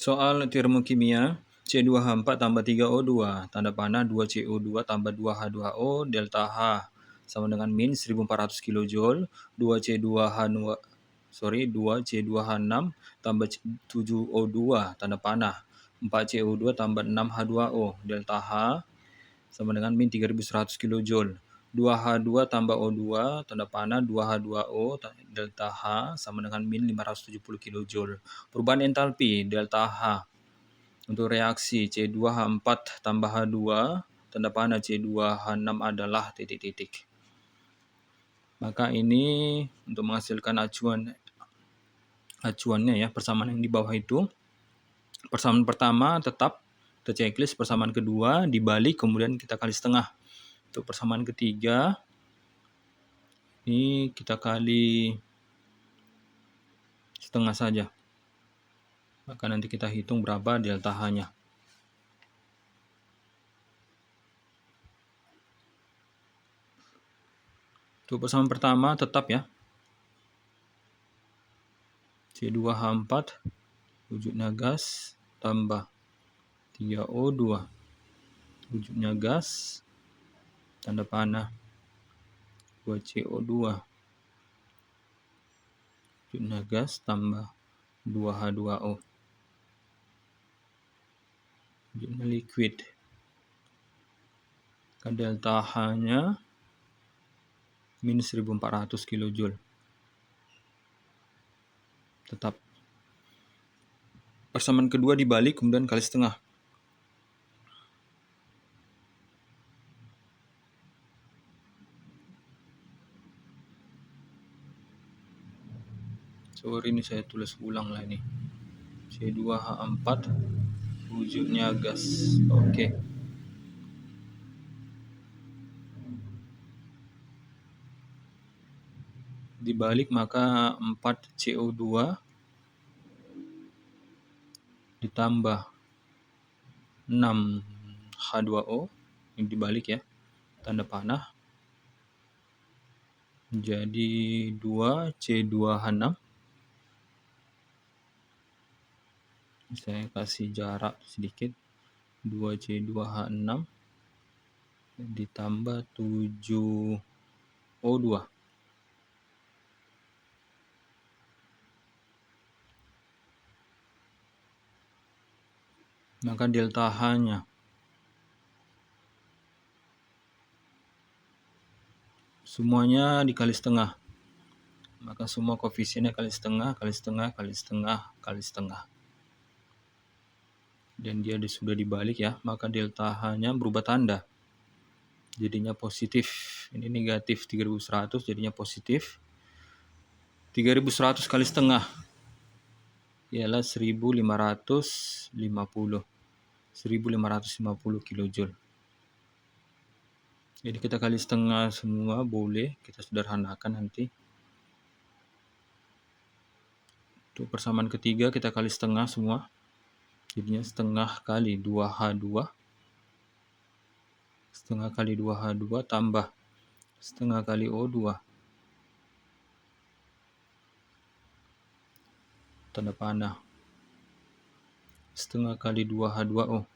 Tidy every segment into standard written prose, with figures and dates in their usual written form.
Soal termokimia, C2H4 tambah 3O2, tanda panah 2CO2 tambah 2H2O, delta H sama dengan min 1400 kJ, 2C2H6 tambah 7O2, tanda panah 4CO2 tambah 6H2O, delta H sama dengan min 3100 kJ. 2H2 tambah O2, tanda panah 2H2O, delta H sama dengan min 570 kJ. Perubahan entalpi, delta H. Untuk reaksi C2H4 tambah H2, tanda panah C2H6 adalah titik-titik. Maka ini untuk menghasilkan acuannya ya, persamaan yang di bawah itu. Persamaan pertama tetap kita checklist, persamaan kedua dibalik kemudian kita kali setengah. Untuk persamaan ketiga ini kita kali setengah saja. Maka nanti kita hitung berapa delta H-nya. Untuk persamaan pertama tetap ya. C2H4 wujudnya gas tambah 3O2 wujudnya gas, tanda panah 2CO2 wujudnya gas tambah 2H2O wujudnya liquid. Kan delta H-nya min 1400 kJ. Tetap persamaan kedua dibalik kemudian kali setengah. Sorry ini saya tulis ulang lah ini. C2H4 wujudnya gas. Oke. Dibalik maka 4CO2 ditambah 6H2O, ini dibalik ya, tanda panah, jadi 2C2H6. Saya kasih jarak sedikit, 2C2H6 ditambah 7O2. Maka delta H-nya semuanya dikali setengah. Maka semua koefisiennya kali setengah, kali setengah, kali setengah, kali setengah. Dan dia sudah dibalik ya, maka delta H-nya berubah tanda. Jadinya positif. Ini negatif 3100 jadinya positif. 3100 kali setengah ialah 1550 kJ. Jadi kita kali setengah semua boleh, kita sederhanakan nanti. Untuk persamaan ketiga kita kali setengah semua. Jadinya setengah kali 2H2. Setengah kali 2H2 tambah setengah kali O2. Tanda panah. Setengah kali 2H2O.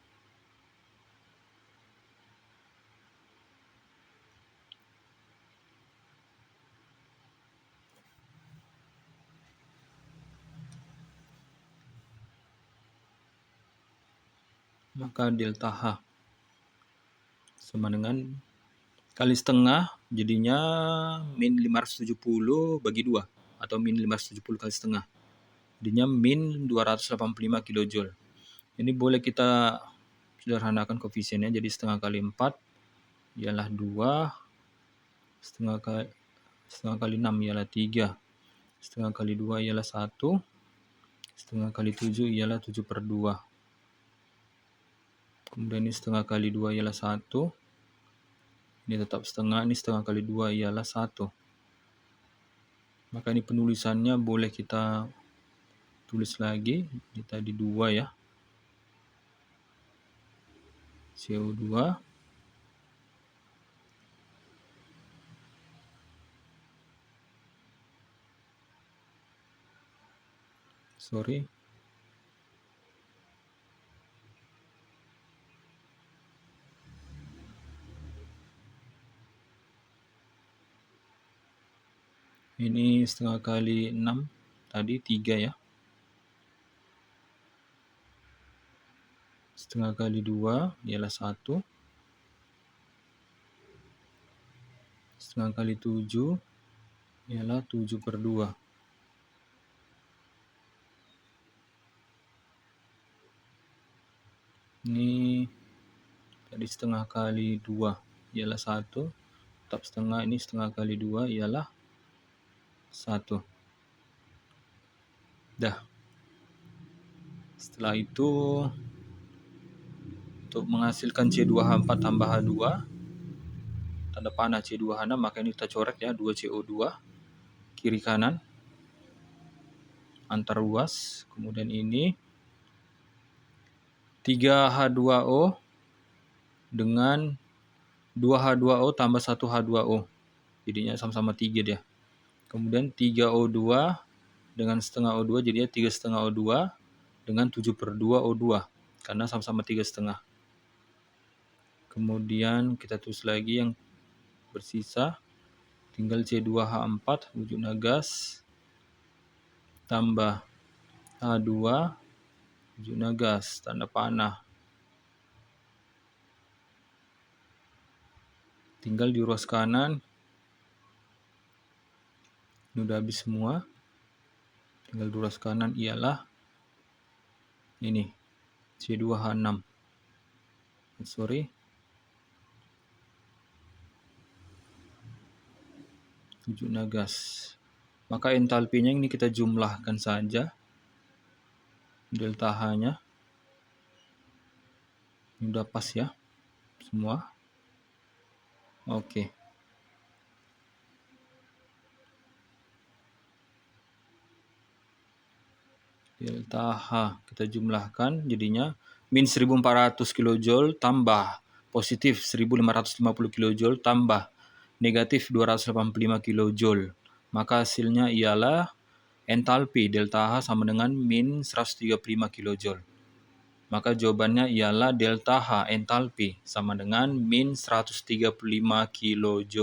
Maka delta H sama dengan kali setengah, jadinya min 570 bagi 2 atau min 570 kali setengah. Jadinya min 285 kJ. Ini boleh kita sederhanakan koefisiennya, jadi setengah kali 4 ialah 2, setengah kali 6 ialah 3, setengah kali 2 ialah 1, setengah kali 7 ialah 7/2. Kemudian ini setengah kali 2 ialah 1. Ini tetap setengah, ini setengah kali 2 ialah 1. Maka ini penulisannya boleh kita tulis lagi. Ini tadi 2 ya. CO2 sorry Ini setengah kali 6, tadi 3 ya. Setengah kali 2 ialah 1. Setengah kali 7 ialah 7/2. Ini tadi setengah kali 2 ialah 1. Tetap setengah, ini setengah kali 2 ialah 1. Dah. Setelah itu, untuk menghasilkan C2H4 tambah H2, tanda panah C2H6, maka ini kita coret ya, 2CO2, kiri kanan, antar ruas. Kemudian ini 3H2O dengan 2H2O tambah 1H2O. Jadinya sama-sama 3 dia. Kemudian 3O2 dengan setengah O2, jadinya 3,5 O2 dengan 7/2 O2. Karena sama-sama 3,5. Kemudian kita tulis lagi yang bersisa. Tinggal C2H4, wujudnya gas, tambah H2, wujudnya gas, tanda panah. Tinggal di ruas kanan. Ini udah habis semua. Tinggal di ruas kanan ialah ini, C2H6. Sorry. Wujudnya gas. Maka entalpinya ini kita jumlahkan saja. Delta H-nya. Ini udah pas ya. Semua. Oke. Delta H kita jumlahkan, jadinya min 1400 kJ tambah positif 1550 kJ tambah negatif 285 kJ. Maka hasilnya ialah entalpi delta H sama dengan min 135 kJ. Maka jawabannya ialah delta H entalpi sama dengan min 135 kJ.